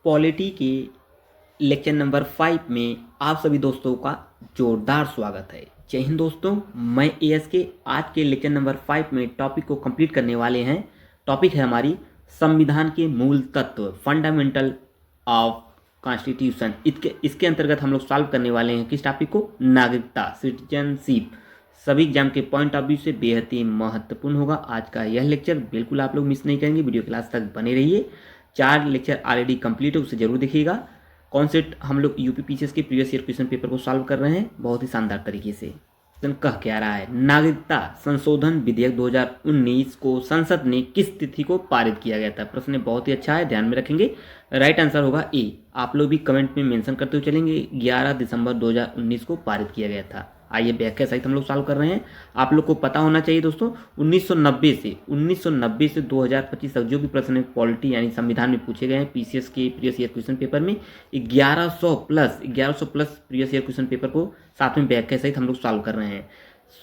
Polity के lecture number 5 में आप सभी दोस्तों का जोरदार स्वागत है। जय हिंद दोस्तों, मैं एएस के आज के लेक्चर नंबर 5 में टॉपिक को कंप्लीट करने वाले हैं। टॉपिक है हमारी संविधान के मूल तत्व, फंडामेंटल ऑफ कॉन्स्टिट्यूशन। इसके अंतर्गत हम लोग सॉल्व करने वाले हैं किस टॉपिक को, नागरिकता, सिटीजनशिप। सभी एग्जाम के पॉइंट ऑफ व्यू से बेहद ही महत्वपूर्ण होगा आज का यह लेक्चर। बिल्कुल आप लोग मिस नहीं करेंगे, वीडियो क्लास तक बने रहिए। 4 लेक्चर ऑलरेडी कंप्लीट है, उसे जरूर देखिएगा। कॉन्सेप्ट हम लोग यूपी पीसीएस के प्रीवियस ईयर क्वेश्चन पेपर को सॉल्व कर रहे हैं बहुत ही शानदार तरीके से। कह क्या रहा है, नागरिकता संशोधन विधेयक 2019 को संसद ने किस तिथि को पारित किया गया था। प्रश्न बहुत ही अच्छा है, ध्यान में रखेंगे। राइट आंसर होगा ए। आप लोग भी कमेंट में मेंशन करते हुए चलेंगे। 11 दिसंबर 2019 को पारित किया गया था। आइए व्याख्या सहित हम लोग सॉल्व कर रहे हैं। आप लोग को पता होना चाहिए दोस्तों, 1990 से 2025 तक जो भी प्रश्न पॉलिटी यानी संविधान में पूछे गए हैं पीसीएस के प्रीवियस ईयर क्वेश्चन पेपर में 1100 plus previous year question paper को साथ में व्याख्या सहित हम लोग सॉल्व कर रहे हैं।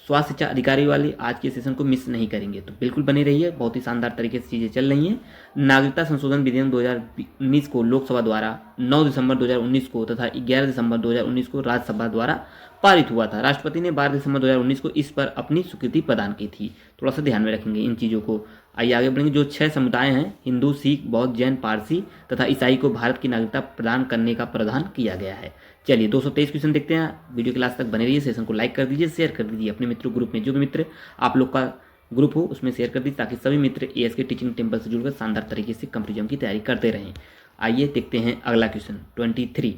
स्वास्थ्य शिक्षा अधिकारी वाले आज के सेशन को मिस नहीं करेंगे, तो बिल्कुल बने रहिए। बहुत ही शानदार तरीके से चीज़ें चल रही हैं। नागरिकता संशोधन विधेयक 2019 को लोकसभा द्वारा 9 दिसंबर 2019 को तथा 11 दिसंबर 2019 को राज्यसभा द्वारा पारित हुआ था। राष्ट्रपति ने 12 दिसंबर 2019 को इस पर अपनी स्वीकृति प्रदान की थी। थोड़ा सा ध्यान में रखेंगे इन चीज़ों को। आइए आगे बढ़ेंगे। जो 6 समुदाय हैं, हिंदू, सिख, बौद्ध, जैन, पारसी तथा ईसाई को भारत की नागरिकता प्रदान करने का प्रावधान किया गया है। चलिए 223 क्वेश्चन देखते हैं। वीडियो क्लास तक बने रहिए। सेशन को लाइक कर दीजिए, शेयर कर दीजिए अपने मित्रों ग्रुप में। जो भी मित्र आप लोग का ग्रुप हो उसमें शेयर कर दीजिए ताकि सभी मित्र एएस के टीचिंग टेम्पल से जुड़कर शानदार तरीके से कंपैरिजन की तैयारी करते रहें। आइए देखते हैं अगला क्वेश्चन 23।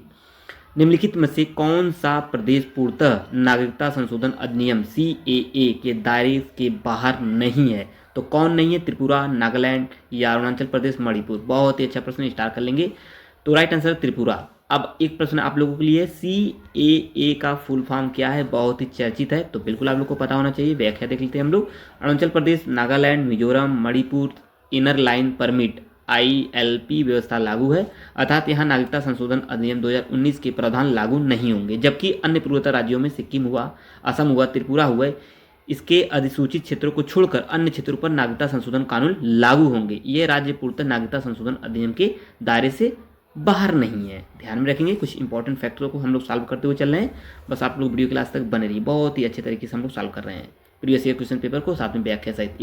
निम्नलिखित में से कौन सा प्रदेश पूर्णतः नागरिकता संशोधन अधिनियम CAA के दायरे के बाहर नहीं है? तो कौन नहीं है? त्रिपुरा, नागालैंड या अरुणाचल प्रदेश, मणिपुर। बहुत ही अच्छा प्रश्न, स्टार्ट कर लेंगे। तो राइट आंसर त्रिपुरा। अब एक प्रश्न आप लोगों के लिए, CAA का फुल फॉर्म क्या है? बहुत ही चर्चित है, तो बिल्कुल आप लोग को पता होना चाहिए। व्याख्या देख लेते हैं हम लोग। Arunachal Pradesh, Nagaland, Mizoram, Manipur inner line permit ILP व्यवस्था लागू है, अर्थात यहाँ नागरिकता संशोधन अधिनियम 2019 के प्रावधान लागू नहीं होंगे। जबकि अन्य पूर्वोत्तर राज्यों में सिक्किम हुआ, असम हुआ, त्रिपुरा हुआ, इसके अधिसूचित क्षेत्रों को छोड़कर अन्य क्षेत्रों पर नागरिकता संशोधन कानून लागू होंगे। ये राज्य पूर्णतः नागरिकता संशोधन अधिनियम के दायरे से बाहर नहीं है। ध्यान में रखेंगे। कुछ इंपॉर्टेंट फैक्टरों को हम लोग सॉल्व करते हुए चल रहे हैं। बस आप लोग वीडियो क्लास तक बने रहिए। बहुत ही अच्छे तरीके से हम लोग सॉल्व कर रहे हैं प्रीवियस ईयर क्वेश्चन पेपर को साथ में व्याख्या सहित।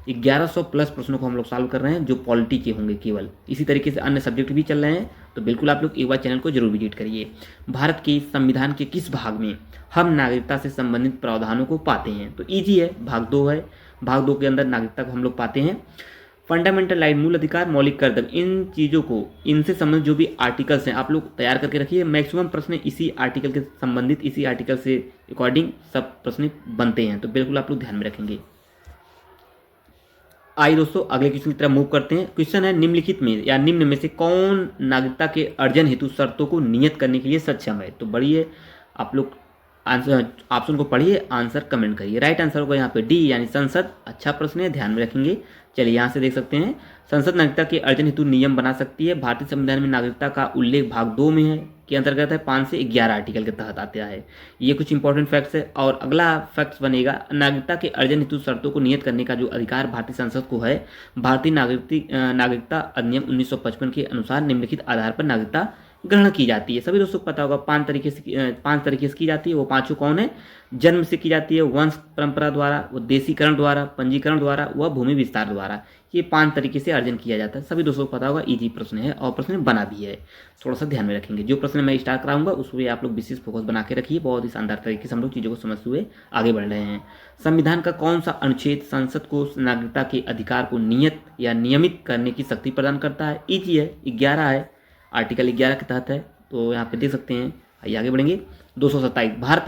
1100 प्लस प्रश्नों को हम लोग सॉल्व कर रहे हैं जो पॉलिटी के होंगे केवल। इसी तरीके से अन्य सब्जेक्ट भी चल रहे हैं, तो बिल्कुल आप लोग एक बार चैनल को जरूर विजिट करिए। भारत के संविधान के किस भाग में हम नागरिकता से संबंधित प्रावधानों को पाते हैं? तो ईजी है, भाग 2 है। भाग 2 के अंदर नागरिकता को हम लोग पाते हैं। फंडामेंटल राइट, मूल अधिकार, मौलिक कर्तव्य, इन चीज़ों को, इनसे संबंधित जो भी आर्टिकल्स हैं आप लोग तैयार करके रखिए। मैक्सिमम प्रश्न इसी आर्टिकल के संबंधित, इसी आर्टिकल से अकॉर्डिंग सब प्रश्न बनते हैं, तो बिल्कुल आप लोग ध्यान में रखेंगे। आइए दोस्तों अगले क्वेश्चन की तरफ मूव करते हैं। क्वेश्चन है, निम्नलिखित में या निम्न में से कौन नागरिकता के अर्जन हेतु शर्तों को नियत करने के लिए सक्षम है? तो बढ़िए आप लोग आंसर ऑप्शन को पढ़िए, आंसर कमेंट करिए। राइट आंसर होगा यहाँ पे डी यानी संसद। अच्छा प्रश्न है, ध्यान में रखेंगे। चलिए यहाँ से देख सकते हैं, संसद नागरिकता के अर्जन हेतु नियम बना सकती है। भारतीय संविधान में नागरिकता का उल्लेख भाग 2 में है के अंतर्गत है, 5 से 11 आर्टिकल के तहत आता है। ये कुछ इंपॉर्टेंट फैक्ट्स है। और अगला फैक्ट्स बनेगा, नागरिकता के अर्जन हेतु शर्तों को नियत करने का जो अधिकार भारतीय संसद को है, भारतीय नागरिकता अधिनियम 1955 के अनुसार निम्नलिखित आधार पर नागरिकता ग्रहण की जाती है। सभी दोस्तों को पता होगा 5 तरीके से की जाती है। वो 5 कौन है? जन्म से की जाती है, वंश परंपरा द्वारा, वो देशीकरण द्वारा, पंजीकरण द्वारा, वह भूमि विस्तार द्वारा। ये 5 तरीके से अर्जन किया जाता है। सभी दोस्तों को पता होगा, इजी प्रश्न है और प्रश्न बना भी है। थोड़ा सा ध्यान में रखेंगे। जो प्रश्न मैं स्टार्ट कराऊंगा उस पर आप लोग विशेष फोकस बना के रखिए। बहुत ही शानदार तरीके से हम लोग चीज़ों को समझते हुए आगे बढ़ रहे हैं। संविधान का कौन सा अनुच्छेद संसद को नागरिकता के अधिकार को नियत या नियमित करने की शक्ति प्रदान करता है? ईजी है, 11 है, आर्टिकल 11 के तहत है, तो यहाँ पे देख सकते हैं। आइए आगे बढ़ेंगे। 227, भारत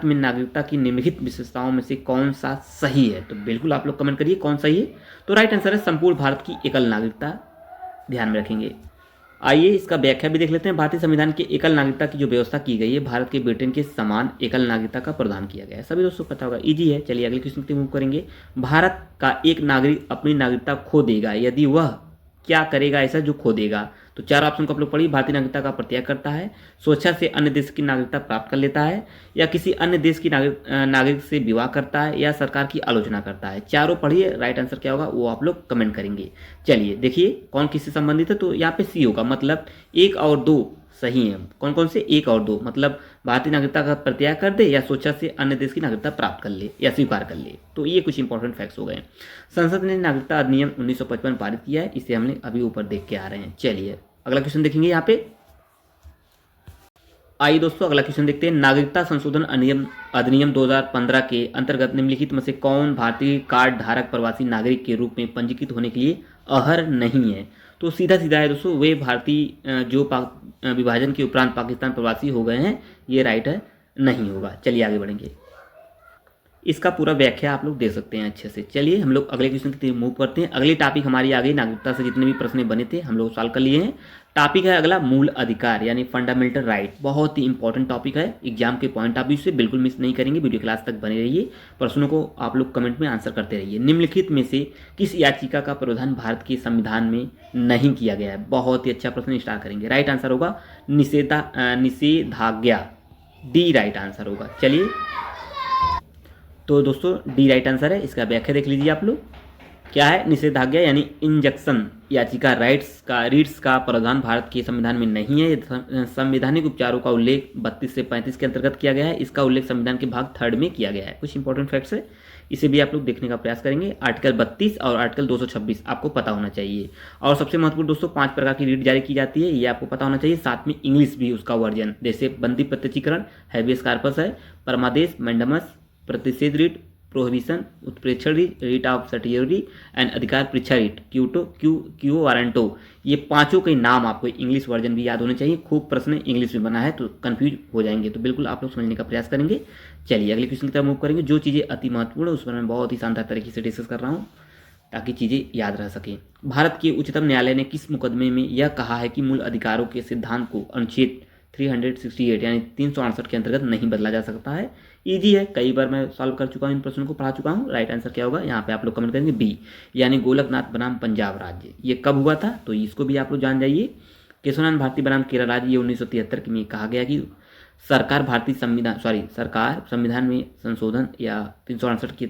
में नागरिकता की निम्नलिखित विशेषताओं में से कौन सा सही है? तो बिल्कुल आप लोग कमेंट करिए कौन सही है। तो राइट आंसर है संपूर्ण भारत की एकल नागरिकता। ध्यान में रखेंगे। आइए इसका व्याख्या भी देख लेते हैं। भारतीय संविधान के एकल नागरिकता की जो व्यवस्था की गई है, भारत के ब्रिटेन के समान एकल नागरिकता का प्रदान किया गया है। सभी दोस्तों को पता होगा, ईजी है। चलिए अगले क्वेश्चन की मूव करेंगे। भारत का एक नागरिक अपनी नागरिकता खो देगा यदि वह क्या करेगा ऐसा जो खो देगा? तो चार ऑप्शन को आप लोग पढ़िए। भारतीय नागरिकता का परित्याग करता है, स्वेच्छा से अन्य देश की नागरिकता प्राप्त कर लेता है, या किसी अन्य देश की नागरिक से विवाह करता है, या सरकार की आलोचना करता है। चारों पढ़िए, राइट आंसर क्या होगा वो आप लोग कमेंट करेंगे। चलिए देखिए कौन किससे संबंधित है, तो यहाँ पे सी होगा, मतलब 1 और 2 सही है। कौन कौन से? 1 और 2, मतलब भारतीय नागरिकता का परित्याग कर दे या स्वेच्छा से अन्य देश की नागरिकता प्राप्त कर ले या स्वीकार कर ले। तो ये कुछ इंपॉर्टेंट फैक्ट्स हो गए। संसद ने नागरिकता अधिनियम 1955 पारित किया है, इसे हमने अभी ऊपर देख के आ रहे हैं। चलिए अगला क्वेश्चन देखेंगे यहाँ पे। आइए दोस्तों अगला क्वेश्चन देखते हैं। नागरिकता संशोधन अधिनियम 2015 के अंतर्गत निम्नलिखित में से कौन भारतीय कार्ड धारक प्रवासी नागरिक के रूप में पंजीकृत होने के लिए अहर नहीं है? तो सीधा सीधा है दोस्तों, वे भारतीय जो विभाजन के उपरांत पाकिस्तान प्रवासी हो गए हैं, ये राइट है, नहीं होगा। चलिए आगे बढ़ेंगे, इसका पूरा व्याख्या आप लोग दे सकते हैं अच्छे से। चलिए हम लोग अगले क्वेश्चन की तरफ मूव करते हैं। अगली टॉपिक हमारी आ गई, नागरिकता से जितने भी प्रश्न बने थे हम लोग सॉल्व कर लिए हैं। टॉपिक है अगला मूल अधिकार यानी फंडामेंटल राइट। बहुत ही इंपॉर्टेंट टॉपिक है, एग्जाम के पॉइंट ऑफ व्यू से बिल्कुल मिस नहीं करेंगे। वीडियो क्लास तक बने रहिए, प्रश्नों को आप लोग कमेंट में आंसर करते रहिए। निम्नलिखित में से किस याचिका का प्रावधान भारत के संविधान में नहीं किया गया है? बहुत ही अच्छा प्रश्न स्टार्ट करेंगे। राइट आंसर होगा निषेधाज्ञा, डी राइट आंसर होगा। चलिए तो दोस्तों डी राइट आंसर है। इसका व्याख्या देख लीजिए आप लोग, क्या है? निषेधाज्ञा यानी इंजक्शन याचिका रीट्स का प्रावधान भारत के संविधान में नहीं है। संवैधानिक उपचारों का उल्लेख 32 से 35 के अंतर्गत किया गया है। इसका उल्लेख संविधान के भाग 3 में किया गया है। कुछ इंपॉर्टेंट फैक्ट्स है, इसे भी आप लोग देखने का प्रयास करेंगे। आर्टिकल 32 और आर्टिकल 226 आपको पता होना चाहिए। और सबसे महत्वपूर्ण दोस्तों 5 प्रकार की रीट जारी की जाती है, ये आपको पता होना चाहिए। साथ में इंग्लिश भी उसका वर्जन, जैसे बंदी प्रत्यक्षीकरण, हैबियस कॉर्पस है, परमादेश, मैंडमस, प्रतिषेध रीट, प्रोहिबिशन, उत्प्रेक्षण रीट ऑफ सर्टियोरी एंड अधिकार परीक्षा रीट, क्यू वारंटो। ये पांचों के नाम आपको इंग्लिश वर्जन भी याद होने चाहिए। खूब प्रश्न इंग्लिश में बना है तो कंफ्यूज हो जाएंगे, तो बिल्कुल आप लोग समझने का प्रयास करेंगे। चलिए अगले क्वेश्चन की तरफ मूव करेंगे। जो चीज़ें अति महत्वपूर्ण है उस पर मैं बहुत ही शानदार तरीके से डिस्कस कर रहा हूँ ताकि चीज़ें याद रह सकें। भारत के उच्चतम न्यायालय ने किस मुकदमे में यह कहा है कि मूल अधिकारों के सिद्धांत को अनुच्छेद 368 यानी 368 के अंतर्गत नहीं बदला जा सकता है? इजी है, कई बार मैं सॉल्व कर चुका हूँ, इन प्रश्नों को पढ़ा चुका हूँ। राइट आंसर क्या होगा यहाँ पे आप लोग कमेंट करेंगे बी, यानी गोलकनाथ बनाम पंजाब राज्य। ये कब हुआ था तो इसको भी आप लोग जान जाइए। केशवनाथ भारती बनाम केरल राज्य, ये 1973 में कहा गया कि सरकार संविधान में संशोधन या 368 के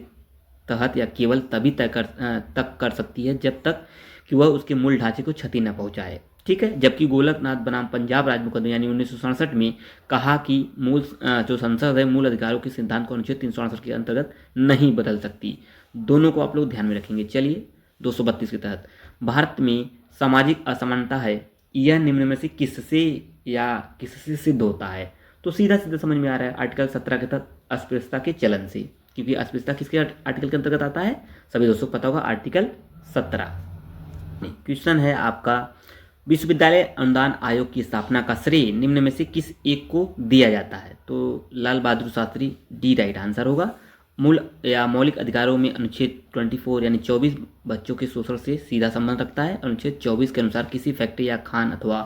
तहत या केवल तभी तक कर सकती है जब तक कि वह उसके मूल ढांचे को क्षति न पहुंचाए। ठीक है, जबकि गोलकनाथ बनाम पंजाब राज्य मुकदमे यानी 1967 में कहा कि मूल जो संसद है मूल अधिकारों के सिद्धांत को अनुच्छेद 368 के अंतर्गत नहीं बदल सकती। दोनों को आप लोग ध्यान में रखेंगे। चलिए 232 के तहत भारत में सामाजिक असमानता है, यह निम्न में से किससे सिद्ध होता है? तो सीधा सीधा समझ में आ रहा है आर्टिकल 17 के तहत अस्पृश्यता के चलन से, क्योंकि अस्पृश्यता किसके आर्टिकल के अंतर्गत आता है? सभी दोस्तों को पता होगा, आर्टिकल 17। क्वेश्चन है आपका, विश्वविद्यालय अनुदान आयोग की स्थापना का श्रेय निम्न में से किस एक को दिया जाता है? तो Lal Bahadur Shastri, D right answer होगा। मूल या मौलिक अधिकारों में अनुच्छेद 24 यानी 24 बच्चों के शोषण से सीधा संबंध रखता है। अनुच्छेद 24 के अनुसार किसी फैक्ट्री या खान अथवा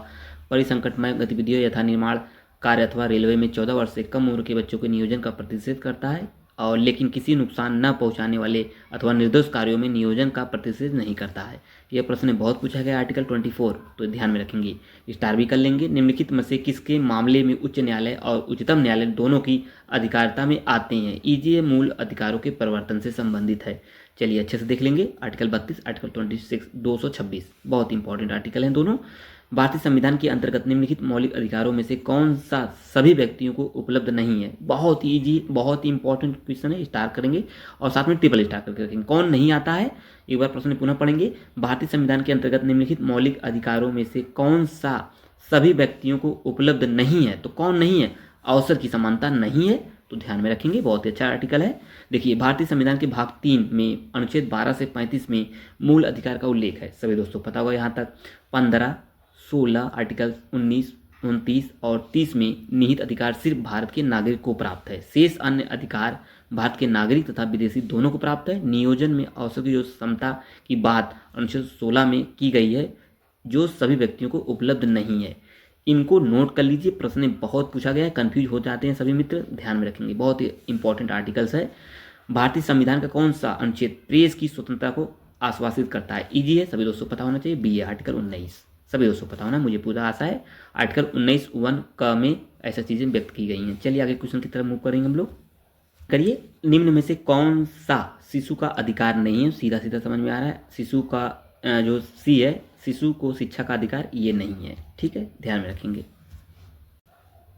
परिसंकटमय गतिविधियों यथा निर्माण कार्य अथवा रेलवे में 14 वर्ष से कम उम्र के बच्चों के नियोजन का प्रतिषेध करता है, और लेकिन किसी नुकसान न पहुंचाने वाले अथवा निर्दोष कार्यों में नियोजन का प्रतिषेध नहीं करता है। यह प्रश्न बहुत पूछा गया आर्टिकल 24, तो ध्यान में रखेंगे, स्टार भी कर लेंगे। निम्नलिखित में से किसके मामले में उच्च न्यायालय और उच्चतम न्यायालय दोनों की अधिकारिता में आते हैं? ये मूल अधिकारों के परिवर्तन से संबंधित है। चलिए अच्छे से देख लेंगे, आर्टिकल 32, आर्टिकल 26, 226 बहुत इंपॉर्टेंट आर्टिकल हैं दोनों। भारतीय संविधान के अंतर्गत निम्नलिखित मौलिक अधिकारों में से कौन सा सभी व्यक्तियों को उपलब्ध नहीं है? बहुत ही ईजी, बहुत ही इंपॉर्टेंट क्वेश्चन है, स्टार करेंगे और साथ में ट्रिपल स्टार करके रखेंगे। कौन नहीं आता है एक बार प्रश्न पुनः पढ़ेंगे। भारतीय संविधान के अंतर्गत निम्नलिखित मौलिक अधिकारों में से कौन सा सभी व्यक्तियों को उपलब्ध नहीं है? तो कौन नहीं है? अवसर की समानता नहीं है, तो ध्यान में रखेंगे, बहुत ही अच्छा आर्टिकल है। देखिए भारतीय संविधान के भाग 3 में अनुच्छेद 12 से 35 में मूल अधिकार का उल्लेख है, सभी दोस्तों पता होगा यहाँ तक। 15, 16, आर्टिकल 19, 29 और 30 में निहित अधिकार सिर्फ भारत के नागरिक को प्राप्त है। शेष अन्य अधिकार भारत के नागरिक तथा विदेशी दोनों को प्राप्त है। नियोजन में अवसर की जो क्षमता की बात अनुच्छेद 16 में की गई है, जो सभी व्यक्तियों को उपलब्ध नहीं है। इनको नोट कर लीजिए, प्रश्न बहुत पूछा गया है, कंफ्यूज हो जाते हैं सभी मित्र, ध्यान में रखेंगे, बहुत ही इंपॉर्टेंट आर्टिकल्स है। भारतीय संविधान का कौन सा अनुच्छेद प्रेस की स्वतंत्रता को आश्वासित करता है? इजी है, सभी दोस्तों पता होना चाहिए, बी है, आर्टिकल 19। सभी दोस्तों पता होना, मुझे पूरा आशा है। आर्टिकल 19(1) क में ऐसा चीज़ें व्यक्त की गई हैं। चलिए आगे क्वेश्चन की तरफ मूव करेंगे हम लोग। करिए, निम्न में से कौन सा शिशु का अधिकार नहीं है? सीधा सीधा समझ में आ रहा है। शिशु का जो सी है, शिशु को शिक्षा का अधिकार, ये नहीं है। ठीक है, ध्यान में रखेंगे।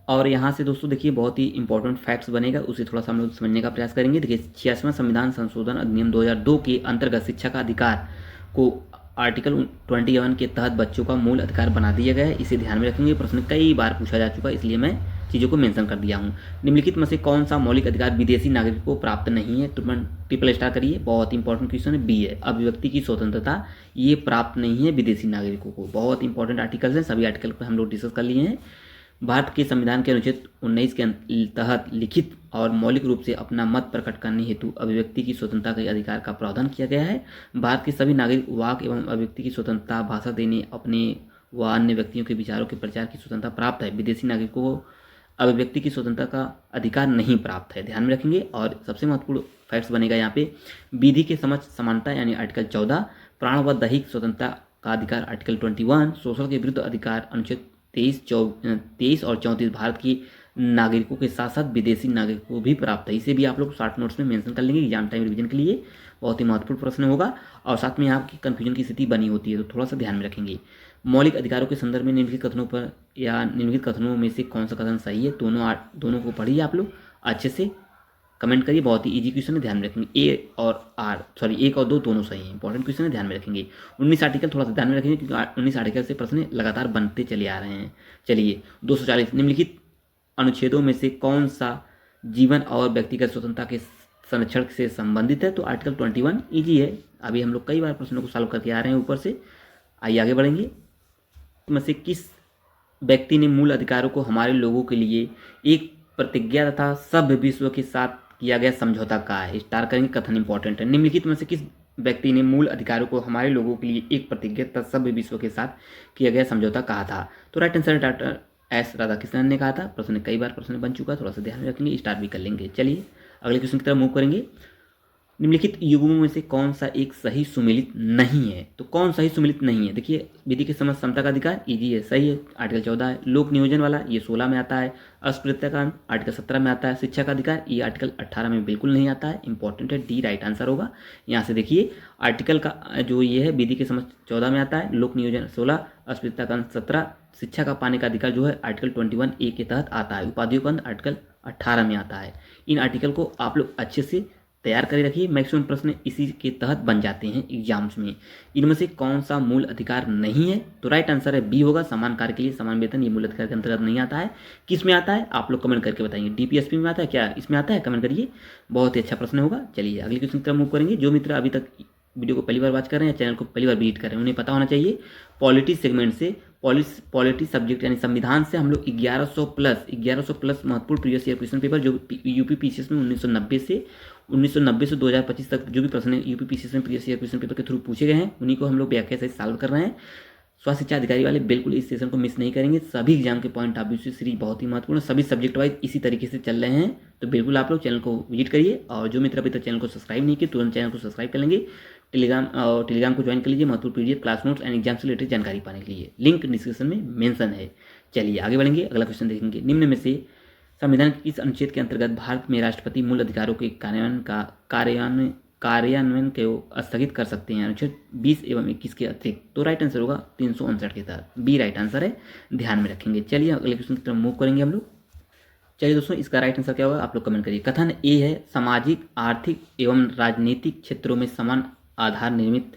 और यहाँ से दोस्तों देखिए बहुत ही इंपॉर्टेंट फैक्ट्स बनेगा, उसे थोड़ा सा हम लोग समझने का प्रयास करेंगे। देखिए 86वां संविधान संशोधन अधिनियम 2002 के अंतर्गत शिक्षा का अधिकार को आर्टिकल 21 के तहत बच्चों का मूल अधिकार बना दिया गया है। इसे ध्यान में रखेंगे, प्रश्न कई बार पूछा जा चुका है, इसलिए मैं चीज़ों को मेंशन कर दिया हूँ। निम्नलिखित में से कौन सा मौलिक अधिकार विदेशी नागरिक को प्राप्त नहीं है? तो ट्रिपल स्टार करिए, बहुत इंपॉर्टेंट क्वेश्चन है। बी है, अभिव्यक्ति की स्वतंत्रता, ये प्राप्त नहीं है विदेशी नागरिकों को। बहुत इंपॉर्टेंट आर्टिकल्स हैं, सभी आर्टिकल पर हम लोग डिस्कस कर लिए हैं। भारत के संविधान के अनुच्छेद 19 के तहत लिखित और मौलिक रूप से अपना मत प्रकट करने हेतु अभिव्यक्ति की स्वतंत्रता के अधिकार का प्रावधान किया गया है। भारत के सभी नागरिक वाक एवं अभिव्यक्ति की स्वतंत्रता, भाषा देने, अपने व अन्य व्यक्तियों के विचारों के प्रचार की स्वतंत्रता प्राप्त है। विदेशी नागरिकों को अभिव्यक्ति की स्वतंत्रता का अधिकार नहीं प्राप्त है, ध्यान में रखेंगे। और सबसे महत्वपूर्ण फैक्ट्स बनेगा यहाँ पे, विधि के समक्ष समानता यानी आर्टिकल 14, प्राण व दैहिक स्वतंत्रता का अधिकार आर्टिकल 21, शोषण के विरुद्ध अधिकार अनुच्छेद 23 और 34 भारत की नागरिकों के साथ साथ विदेशी नागरिकों को भी प्राप्त है। इसे भी आप लोग शॉर्ट नोट्स में मेंशन कर लेंगे एग्जाम टाइम रिवीजन के लिए, बहुत ही महत्वपूर्ण प्रश्न होगा। और साथ में यहाँ की कन्फ्यूजन की स्थिति बनी होती है, तो थोड़ा सा ध्यान में रखेंगे। मौलिक अधिकारों के संदर्भ में निम्नलिखित कथनों पर या निम्नलिखित कथनों में से कौन सा कथन सही है? दोनों को पढ़िए आप लोग अच्छे से, कमेंट करिए। बहुत ही इजी क्वेश्चन है, ध्यान में रखेंगे। एक और दो दोनों सही हैं, इंपॉर्टेंट क्वेश्चन है, ध्यान में रखेंगे। 19 आर्टिकल थोड़ा सा ध्यान में रखेंगे, क्योंकि 19 आर्टिकल से प्रश्न लगातार बनते चले आ रहे हैं। चलिए 240, निम्नलिखित अनुच्छेदों में से कौन सा जीवन और व्यक्तिगत स्वतंत्रता के संरक्षण से संबंधित है? तो आर्टिकल 21 ईजी है, अभी हम लोग कई बार प्रश्नों को सॉल्व करके आ रहे हैं ऊपर से। आइए आगे बढ़ेंगे। में से किस व्यक्ति ने मूल अधिकारों को हमारे लोगों के लिए एक प्रतिज्ञा तथा सभ्य विश्व के साथ किया गया समझौता कहा है? स्टार करेंगे, कथन इंपॉर्टेंट है। निम्नलिखित में से किस व्यक्ति ने मूल अधिकारों को हमारे लोगों के लिए एक प्रतिज्ञा तथा सभ्य विश्व के साथ किया गया समझौता कहा था? तो right answer doctor S Radhakrishnan ने कहा था। प्रश्न कई बार प्रश्न बन चुका है, थोड़ा सा ध्यान में रखेंगे, स्टार भी कर लेंगे। चलिए अगले क्वेश्चन की तरफ मूव करेंगे। निम्नलिखित युग्मों में से कौन सा एक सही सुमेलित नहीं है? तो कौन सही सुमेलित नहीं है? देखिए, विधि के समक्ष समता का अधिकार इजी है, सही है, आर्टिकल 14 है। लोक नियोजन वाला ये 16 में आता है। अस्पृश्यता का आर्टिकल 17 में आता है। शिक्षा का अधिकार ये आर्टिकल 18 में बिल्कुल नहीं आता है, इंपॉर्टेंट है, डी राइट आंसर होगा। यहाँ से देखिए आर्टिकल का जो ये है विधि के समक्ष 14 में आता है, लोक नियोजन 16, अस्पृश्यता का 17, शिक्षा का पाने का अधिकार जो है आर्टिकल 21A के तहत आता है। उपाधियों का आर्टिकल 18 में आता है। इन आर्टिकल को आप लोग अच्छे से तैयार करके रखिए, मैक्सिमम प्रश्न इसी के तहत बन जाते हैं एग्जाम्स में। इनमें से कौन सा मूल अधिकार नहीं है? तो राइट आंसर है बी होगा, समान कार्य के लिए समान वेतन, ये मूल अधिकार के अंतर्गत नहीं आता है। किस में आता है आप लोग कमेंट करके बताएंगे। डीपीएसपी में आता है क्या, इसमें आता है? कमेंट करिए, बहुत ही अच्छा प्रश्न होगा। चलिए अगले क्वेश्चन की तरफ मूव करेंगे। जो मित्र अभी तक वीडियो को पहली बार वॉच कर रहे हैं, चैनल को पहली बार विजिट कर रहे हैं, उन्हें पता होना चाहिए पॉलिटी सेगमेंट से, पॉलिटी सब्जेक्ट यानी संविधान से हम लोग 1100 प्लस महत्वपूर्ण प्रीवियस ईयर क्वेश्चन पेपर जो यूपी पीसीएस में 1990 से 2025 तक जो भी प्रश्न यूपी पीसीएस में प्रीवियस ईयर क्वेश्चन पेपर के थ्रू पूछे गए हैं, उन्हीं को हम लोग व्याख्या से सॉल्व कर रहे हैं। स्वास्थ्य शिक्षा अधिकारी वाले बिल्कुल इस सेशन को मिस नहीं करेंगे। सभी एग्जाम के पॉइंट ऑफ व्यू से सीरीज बहुत ही महत्वपूर्ण, सभी सब्जेक्ट वाइज इसी तरीके से चल रहे हैं, तो बिल्कुल आप लोग चैनल को विजिट करिए। और जो मित्र अभी तक चैनल को सब्सक्राइब नहीं किए, तुरंत चैनल को सब्सक्राइब कर लेंगे। टेलीग्राम को ज्वाइन कर लीजिए, महत्वपूर्ण PDF, class notes and exam से रिलेटेड जानकारी पाने के लिए, लिंक डिस्क्रिप्शन में मेंशन है। चलिए आगे बढ़ेंगे, अगला क्वेश्चन देखेंगे। निम्न में से संविधान के किस अनुच्छेद के अंतर्गत भारत में राष्ट्रपति मूल अधिकारों के कार्यान्वयन को स्थगित कर सकते हैं? अनुच्छेद 20 एवं 21 के अतिरिक्त। तो राइट आंसर होगा 359 के तहत, बी राइट आंसर है, ध्यान में रखेंगे। चलिए अगले क्वेश्चन की तरफ मूव करेंगे हम लोग। चलिए दोस्तों, इसका राइट आंसर क्या होगा आप लोग कमेंट करिए। कथन ए है, सामाजिक, आर्थिक एवं राजनीतिक क्षेत्रों में समान आधार निर्मित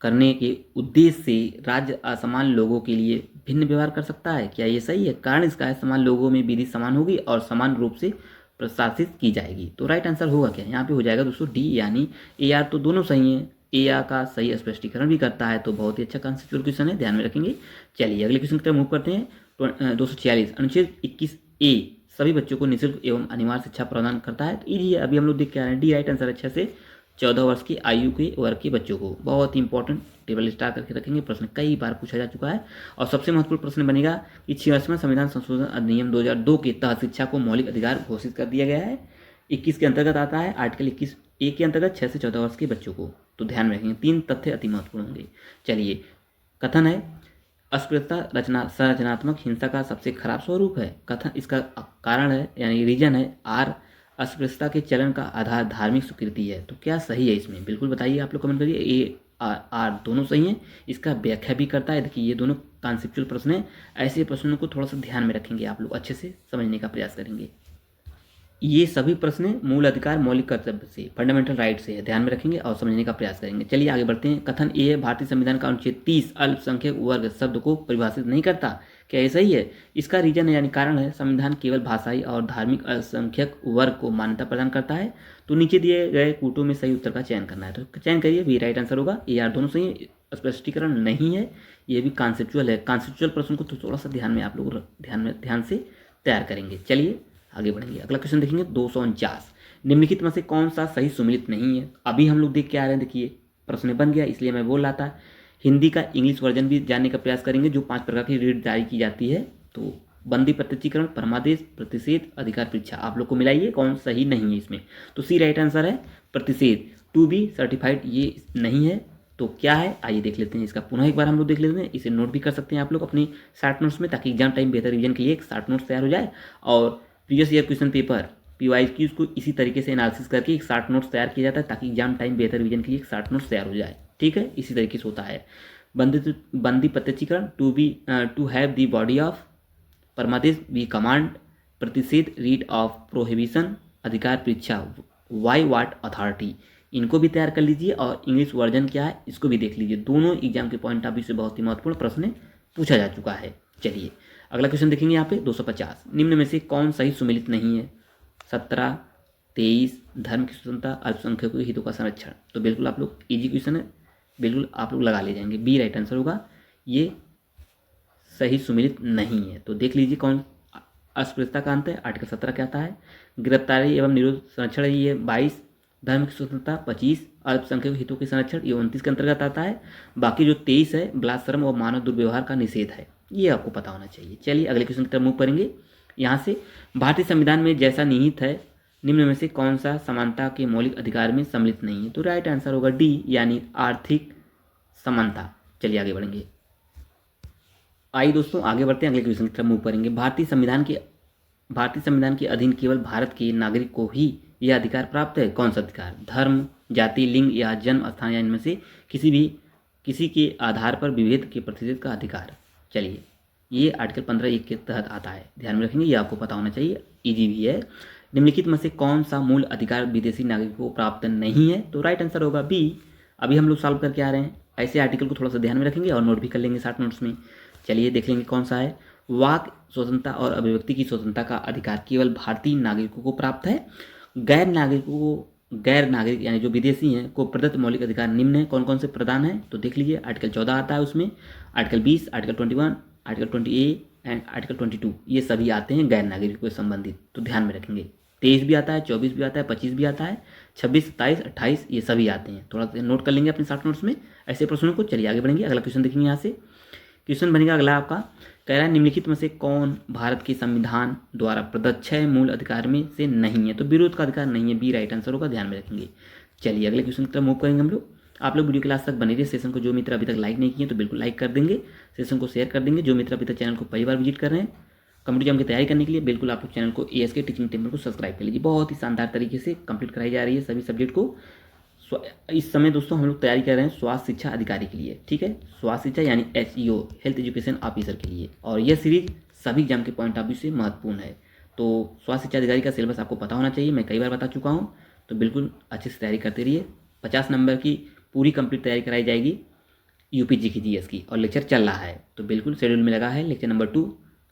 करने के उद्देश्य से राज्य असमान लोगों के लिए भिन्न व्यवहार कर सकता है। क्या ये सही है? कारण इसका है समान लोगों में विधि समान होगी और समान रूप से प्रशासित की जाएगी। तो राइट आंसर होगा क्या यहाँ पे? हो जाएगा दोस्तों डी, यानी ए आर तो दोनों सही हैं। ए आर का सही स्पष्टीकरण भी करता है, तो बहुत ही अच्छा कंसेप्चुअल क्वेश्चन है, ध्यान में रखेंगे। चलिए अगले क्वेश्चन की तरफ मूव करते हैं। 246 अनुच्छेद 21A सभी बच्चों को निःशुल्क एवं अनिवार्य शिक्षा प्रदान करता है। तो ये अभी हम लोग देख के आ रहे हैं, डी राइट आंसर अच्छे से 14 वर्ष की आयु के वर्ग के बच्चों को, बहुत ही इंपॉर्टेंट, टेबल स्टार करके रखेंगे, प्रश्न कई बार पूछा जा चुका है। और सबसे महत्वपूर्ण प्रश्न बनेगा कि 86वां संविधान संशोधन अधिनियम 2002 के तहत शिक्षा को मौलिक अधिकार घोषित कर दिया गया है। 21 के अंतर्गत आता है, आर्टिकल 21A के अंतर्गत 6 से 14 वर्ष के बच्चों को, तो ध्यान में रखेंगे। 3 तथ्य अति महत्वपूर्ण होंगे। चलिए कथन है, अस्पृश्यता संरचनात्मक हिंसा का सबसे खराब स्वरूप है। कथन इसका कारण है यानी रीजन है आर, अस्पृश्यता के चलन का आधार धार्मिक स्वीकृति है। तो क्या सही है इसमें, बिल्कुल बताइए आप लोग कमेंट करिए। ए आर दोनों सही हैं। इसका व्याख्या भी करता है। देखिए ये दोनों कॉन्सेप्चुअल प्रश्न हैं। ऐसे प्रश्नों को थोड़ा सा ध्यान में रखेंगे आप लोग, अच्छे से समझने का प्रयास करेंगे। ये सभी प्रश्न मूल अधिकार मौलिक कर्तव्य से, फंडामेंटल राइट से है, ध्यान में रखेंगे और समझने का प्रयास करेंगे। चलिए आगे बढ़ते हैं। कथन ए है भारतीय संविधान का अनुच्छेद 30 अल्पसंख्यक वर्ग शब्द को परिभाषित नहीं करता। क्या ऐसा ही है? इसका रीजन है यानी कारण है संविधान केवल भाषाई और धार्मिक अल्पसंख्यक वर्ग को मान्यता प्रदान करता है। तो नीचे दिए गए कूटों में सही उत्तर का चयन करना है। तो चयन करिए, बी राइट आंसर होगा। ए आर दोनों सही है। स्पष्टीकरण नहीं है, ये भी कॉन्सेप्चुअल है। कॉन्सेप्चुअल प्रश्न को तो थोड़ा सा ध्यान में आप लोग ध्यान से तैयार करेंगे। चलिए आगे बढ़ेंगे। अगला क्वेश्चन देखेंगे 249। निम्नलिखित में से कौन सा सही सुमिलित नहीं है? अभी हम लोग देख के आ रहे हैं। देखिए प्रश्न बन गया, इसलिए मैं बोल रहा था। हिंदी का इंग्लिश वर्जन भी जानने का प्रयास करेंगे, जो 5 प्रकार की रीड जारी की जाती है। तो बंदी प्रत्यक्षीकरण, परमादेश, प्रतिषेध, अधिकार परीक्षा, आप लोग को मिलाइए कौन सही नहीं है इसमें। तो सी राइट आंसर है प्रतिषेध। टू बी सर्टिफाइड ये नहीं है। तो क्या है आइए देख लेते हैं इसका पुनः एक बार हम लोग देख लेते हैं। इसे नोट भी कर सकते हैं आप लोग अपनी शॉर्ट नोट्स में, ताकि एग्जाम टाइम बेहतर रिवीजन के लिए एक शॉर्ट नोट्स तैयार हो जाए। और previous year question paper PYQs को इसी तरीके से एनालिसिस करके एक शॉर्ट नोट्स तैयार किया जाता है, ताकि एग्जाम टाइम बेहतर रिवीजन के लिए एक शॉर्ट नोट्स तैयार हो जाए। ठीक है, इसी तरीके से होता है। बंदी प्रत्यक्षीकरण, to have the body of, परमादेश वी कमांड, प्रतिषेध रीड ऑफ प्रोहिबिशन, अधिकार परीक्षा वाई वाट अथॉरिटी, इनको भी तैयार कर लीजिए। और इंग्लिश वर्जन क्या है इसको भी देख लीजिए। दोनों एग्जाम के पॉइंट ऑफ व्यू से बहुत ही महत्वपूर्ण प्रश्न पूछा जा चुका है। चलिए अगला क्वेश्चन देखेंगे यहाँ पे 250। निम्न में से कौन सही सुमिलित नहीं है? 17, 23, धर्म की स्वतंत्रता, अल्पसंख्यकों के हितों का संरक्षण। तो बिल्कुल आप लोग इजी क्वेश्चन है, बिल्कुल आप लोग लगा ले जाएंगे। बी राइट आंसर होगा, ये सही सुमिलित नहीं है। तो देख लीजिए कौन अस्पृश्यता का अंत है, आर्टिकल 17 क्या आता है। गिरफ्तारी एवं निरोध संरक्षण ये 22, धर्म की स्वतंत्रता 25, अल्पसंख्यक हितों के संरक्षण ये 29 के अंतर्गत आता है। बाकी जो 23 है बलात्सर्म और मानव दुर्व्यवहार का निषेध है, ये आपको पता होना चाहिए। चलिए अगले क्वेश्चन की तरफ मूव करेंगे। यहाँ से भारतीय संविधान में जैसा निहित है निम्न में से कौन सा समानता के मौलिक अधिकार में सम्मिलित नहीं है? तो राइट आंसर होगा डी यानी आर्थिक समानता। चलिए आगे बढ़ेंगे। आइए दोस्तों आगे बढ़ते हैं, अगले क्वेश्चन की तरफ मूव करेंगे। भारतीय संविधान के अधीन केवल भारत के नागरिक को ही यह अधिकार प्राप्त है। कौन सा अधिकार? धर्म, जाति, लिंग या जन्म स्थान या इनमें से किसी के आधार पर विभेद के प्रतिषेध का अधिकार। चलिए ये आर्टिकल 15(1) के तहत आता है, ध्यान में रखेंगे, ये आपको पता होना चाहिए, इजी भी है। निम्नलिखित में से कौन सा मूल अधिकार विदेशी नागरिकों को प्राप्त नहीं है? तो राइट आंसर होगा बी। अभी हम लोग सॉल्व करके आ रहे हैं, ऐसे आर्टिकल को थोड़ा सा ध्यान में रखेंगे और नोट भी कर लेंगे शॉर्ट नोट्स में। चलिए देख लेंगे कौन सा है। वाक स्वतंत्रता और अभिव्यक्ति की स्वतंत्रता का अधिकार केवल भारतीय नागरिकों को प्राप्त है। गैर नागरिक यानी जो विदेशी हैं को प्रदत्त मौलिक अधिकार निम्न है। कौन कौन से प्रदान है? तो देख लीजिए, आर्टिकल 14 आता है उसमें, article 20, article 21, article 20A and article 22, ये सभी आते हैं गैर नागरिकों से संबंधित। तो ध्यान में रखेंगे। 23 भी आता है, 24 भी आता है, 25 भी आता है, 26, 27, 28 ये सभी आते हैं। थोड़ा सा नोट कर लेंगे अपने शॉर्ट नोट्स में ऐसे प्रश्नों को। चलिए आगे बढ़ेंगे। अगला क्वेश्चन देखेंगे। यहाँ से क्वेश्चन बनेगा अगला आपका, कह रहा है निम्नलिखित में से कौन भारत के संविधान द्वारा प्रदत्त 6 मूल अधिकार में से नहीं है? तो विरोध का अधिकार नहीं है, बी राइट आंसर होगा, ध्यान में रखेंगे। चलिए अगले क्वेश्चन की तरफ मूव करेंगे हम लोग। आप लोग वीडियो क्लास तक बने रहिए। सेशन को जो मित्र अभी तक लाइक नहीं किए तो बिल्कुल लाइक कर देंगे, सेशन को शेयर कर देंगे। जो मित्र अभी तक चैनल को पहली बार विजिट कर रहे हैं कम्पिटिटिव एग्जाम की तैयारी करने के लिए, बिल्कुल आप लोग चैनल को ASK टीचिंग टेम्पल को सब्सक्राइब कर लीजिए। बहुत ही शानदार तरीके से कंप्लीट कराई जा रही है सभी सब्जेक्ट को। इस समय दोस्तों हम लोग तैयारी कर रहे हैं स्वास्थ्य शिक्षा अधिकारी के लिए, ठीक है, स्वास्थ्य शिक्षा यानी HEO, हेल्थ एजुकेशन ऑफिसर के लिए। और यह सीरीज सभी एग्जाम के पॉइंट ऑफ व्यू से महत्वपूर्ण है। तो स्वास्थ्य शिक्षा अधिकारी का सिलेबस आपको पता होना चाहिए, मैं कई बार बता चुका हूँ। तो बिल्कुल अच्छे से तैयारी करते रहिए। 50 नंबर की पूरी कंप्लीट तैयारी कराई जाएगी UPG की GS की, और लेक्चर चल रहा है। तो बिल्कुल शेड्यूल में लगा है लेक्चर नंबर 2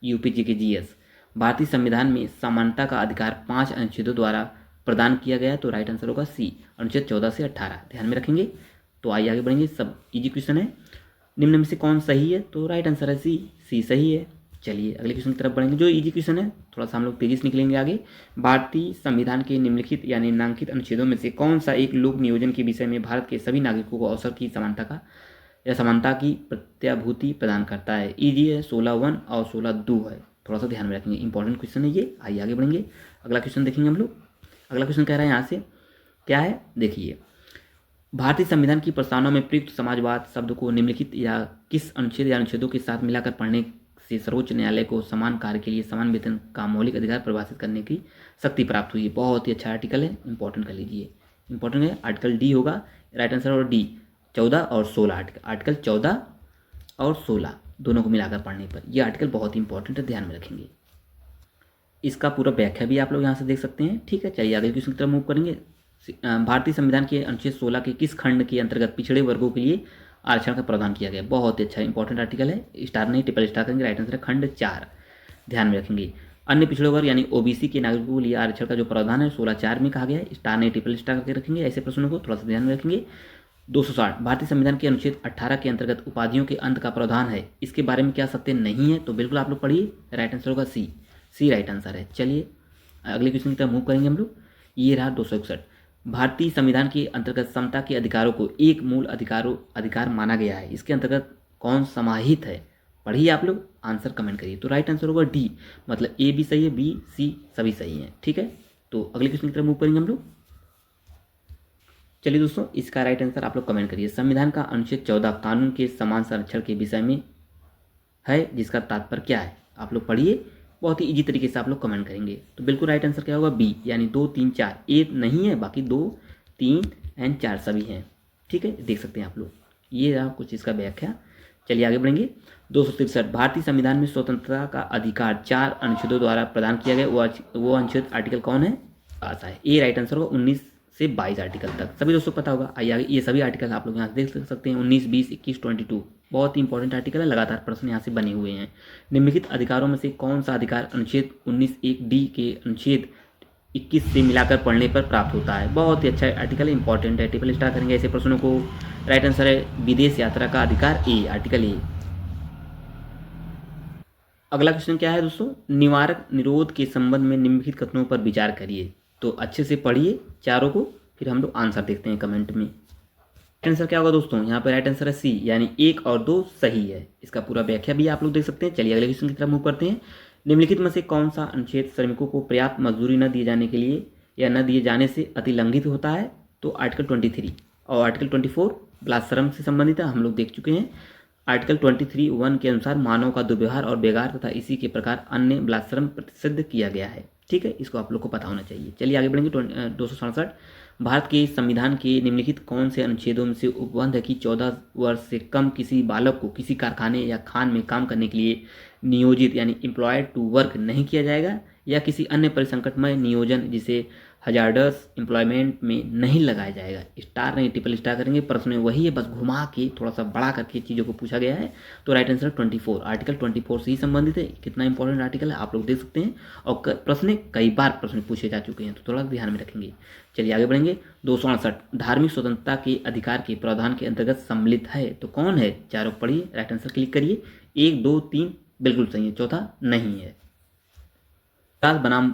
UPG की GS। भारतीय संविधान में समानता का अधिकार 5 अनुच्छेदों द्वारा प्रदान किया गया है। तो राइट आंसर होगा सी, अनुच्छेद 14 से 18, ध्यान में रखेंगे। तो आइए आगे बढ़ेंगे, सब इजी क्वेश्चन है। निम्न में से कौन सही है? तो राइट आंसर है सी सही है। चलिए अगले क्वेश्चन की तरफ बढ़ेंगे, जो इजी क्वेश्चन है, थोड़ा सा हम लोग तेजी से निकलेंगे आगे। भारतीय संविधान के निम्नलिखित यानी नामांकित अनुच्छेदों में से कौन सा एक लोक नियोजन के विषय में भारत के सभी नागरिकों को अवसर की समानता की प्रत्याभूति प्रदान करता है? इजी है, 16(1) और 16(2) है, थोड़ा सा ध्यान में रखेंगे, इंपॉर्टेंट क्वेश्चन है ये। आइए आगे बढ़ेंगे, अगला क्वेश्चन देखेंगे हम लोग। अगला क्वेश्चन कह रहा है यहाँ से क्या है, देखिए, भारतीय संविधान की प्रस्तावना में प्रयुक्त समाजवाद शब्द को निम्नलिखित या किस अनुच्छेद या अनुच्छेदों के साथ मिलाकर पढ़ने से सर्वोच्च न्यायालय को समान कार्य के लिए समान वेतन का मौलिक अधिकार परिभाषित करने की शक्ति प्राप्त हुई है। बहुत ही अच्छा आर्टिकल है, इंपॉर्टेंट कर लीजिए। इंपॉर्टेंट है, आर्टिकल डी होगा राइट आंसर, और डी 14 और 16 आर्टिकल 14 और 16 दोनों को मिलाकर पढ़ने पर यह आर्टिकल बहुत ही इंपॉर्टेंट है, ध्यान में रखेंगे। इसका पूरा व्याख्या भी आप लोग यहाँ से देख सकते हैं। ठीक है, चलिए आगे क्वेश्चन की तरफ मूव करेंगे। भारतीय संविधान के अनुच्छेद 16 के किस खंड के अंतर्गत पिछड़े वर्गों के लिए आरक्षण का प्रावधान किया गया? बहुत ही अच्छा इंपॉर्टेंट आर्टिकल है, स्टार नहीं ट्रिपल स्टार करेंगे, राइट आंसर है खंड 4, ध्यान में रखेंगे। अन्य पिछड़े वर्ग यानी ओबीसी के नागरिकों के लिए आरक्षण का जो प्रावधान है 16(4) में कहा गया है, स्टार नहीं ट्रिपल स्टार करके रखेंगे, ऐसे प्रश्नों को थोड़ा सा ध्यान में रखेंगे। 260 भारतीय संविधान के अनुच्छेद 18 के अंतर्गत उपाधियों के अंत का प्रावधान है, इसके बारे में क्या सत्य नहीं है? तो बिल्कुल आप लोग पढ़िए, राइट आंसर होगा सी राइट आंसर है। चलिए अगले क्वेश्चन की तरफ मूव करेंगे हम लोग। ये रहा 261 भारतीय संविधान के अंतर्गत समता के अधिकारों को एक मूल अधिकार माना गया है, इसके अंतर्गत कौन समाहित है? पढ़िए आप लोग, आंसर कमेंट करिए। तो राइट आंसर होगा डी, मतलब ए भी सही है, बी सी सभी सही हैं। ठीक है, तो अगले क्वेश्चन की तरफ मूव करेंगे हम लोग। चलिए दोस्तों, इसका राइट आंसर आप लोग कमेंट करिए। संविधान का अनुच्छेद 14 कानून के समान संरक्षण के विषय में है, जिसका तात्पर्य क्या है? आप लोग पढ़िए, बहुत ही इजी तरीके से आप लोग कमेंट करेंगे। तो बिल्कुल राइट आंसर क्या होगा? बी, यानी 2 3 4, ए नहीं है, बाकी 2 3 एंड 4 सभी हैं। ठीक है, देख सकते हैं आप लोग। ये रहा कुछ इसका व्याख्या। चलिए आगे बढ़ेंगे। 263 भारतीय संविधान में स्वतंत्रता का अधिकार 4 अनुच्छेदों द्वारा प्रदान किया गया, वो अनुच्छेद आर्टिकल कौन है? आशा है ए राइट आंसर होगा 19 से 22 आर्टिकल तक, सभी दोस्तों पता होगा। आइए आगे, ये सभी आर्टिकल आप लोग यहाँ से देख सकते हैं, 19 20 21 22, बहुत ही इंपॉर्टेंट आर्टिकल है, लगातार प्रश्न यहाँ से बने हुए हैं। निम्नलिखित अधिकारों में से कौन सा अधिकार अनुच्छेद 19(1)(d) के अनुच्छेद 21 से मिलाकर पढ़ने पर प्राप्त होता है? बहुत ही अच्छा आर्टिकल है, इंपॉर्टेंट है, ट्रिपल स्टार करेंगे ऐसे प्रश्नों को। राइट आंसर है विदेश यात्रा का अधिकार ए, आर्टिकल ए। अगला क्वेश्चन क्या है दोस्तों? निवारक निरोध के संबंध में निम्नलिखित कथनों पर विचार करिए। तो अच्छे से पढ़िए चारों को, फिर हम लोग आंसर देखते हैं कमेंट में। राइट आंसर क्या होगा दोस्तों? यहाँ पर राइट आंसर है सी, यानी 1 और 2 सही है। इसका पूरा व्याख्या भी आप लोग देख सकते हैं। चलिए अगले क्वेश्चन की तरफ मूव करते हैं। निम्नलिखित में से कौन सा अनुच्छेद श्रमिकों को पर्याप्त मजदूरी न दिए जाने के लिए या न दिए जाने से अतिलंघित होता है? तो आर्टिकल 23 और आर्टिकल 24 बलात्श्रम से संबंधित है, हम लोग देख चुके हैं। आर्टिकल 23(1) के अनुसार मानव का दुर्व्यवहार और बेगार तथा इसी के प्रकार अन्य बलात्श्रम प्रतिषिद्ध किया गया है। ठीक है, इसको आप लोग को पता होना चाहिए। चलिए आगे बढ़ेंगे। 267 भारत के संविधान के निम्नलिखित कौन से अनुच्छेदों में से उपबंध है कि 14 वर्ष से कम किसी बालक को किसी कारखाने या खान में काम करने के लिए नियोजित यानी एम्प्लॉयड टू वर्क नहीं किया जाएगा, या किसी अन्य परिसंकटमय नियोजन जिसे हजार्डस एम्प्लॉयमेंट में नहीं लगाया जाएगा? स्टार नहीं ट्रिपल स्टार करेंगे, प्रश्न वही है, बस घुमा के थोड़ा सा बड़ा करके चीज़ों को पूछा गया है। तो राइट आंसर 24, आर्टिकल 24 से ही संबंधित है। कितना इंपॉर्टेंट आर्टिकल है आप लोग देख सकते हैं, और प्रश्न कई बार प्रश्न पूछे जा चुके हैं, तो थोड़ा ध्यान में रखेंगे। चलिए आगे बढ़ेंगे। 268 धार्मिक स्वतंत्रता के अधिकार के प्रावधान के अंतर्गत सम्मिलित है, तो कौन है? चारों पढ़िए, राइट आंसर क्लिक करिए। 1 2 3 बिल्कुल सही है, चौथा नहीं है। बनाम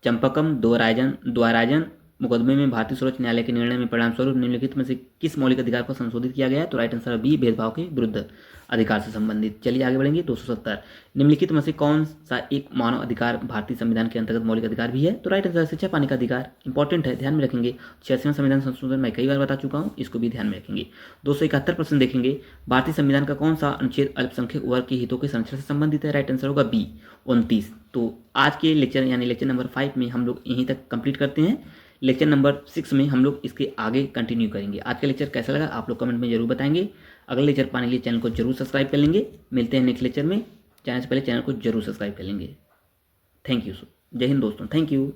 चंपकम द्वाराजन मुकदमे में भारतीय सर्वोच्च न्यायालय के निर्णय में परिणाम स्वरूप निम्नलिखित में से किस मौलिक अधिकार को संशोधित किया गया है? तो राइट आंसर बी, भेदभाव के विरुद्ध अधिकार से संबंधित। चलिए आगे बढ़ेंगे। 270 निम्नलिखित में से कौन सा एक मानव अधिकार भारतीय संविधान के अंतर्गत मौलिक अधिकार भी है? तो राइट आंसर शिक्षा पाने का अधिकार, इंपॉर्टेंट है, ध्यान में रखेंगे। 86वां संविधान संशोधन मैं कई बार बता चुका हूँ, इसको भी ध्यान में रखेंगे। 271 प्रश्न देखेंगे। भारतीय संविधान का कौन सा अनुच्छेद अल्पसंख्यक वर्ग के हितों के संरक्षण से संबंधित है? राइट आंसर होगा बी, 29। तो आज के लेक्चर यानी लेक्चर नंबर 5 में हम लोग यहीं तक कंप्लीट करते हैं। लेक्चर नंबर 6 में हम लोग इसके आगे कंटिन्यू करेंगे। आज का लेक्चर कैसा लगा आप लोग कमेंट में जरूर बताएंगे। अगले लेक्चर पाने के लिए चैनल को जरूर सब्सक्राइब कर लेंगे। मिलते हैं नेक्स्ट लेक्चर में। चैनल से पहले चैनल को जरूर सब्सक्राइब कर लेंगे। Thank you. जय हिंद दोस्तों, थैंक यू।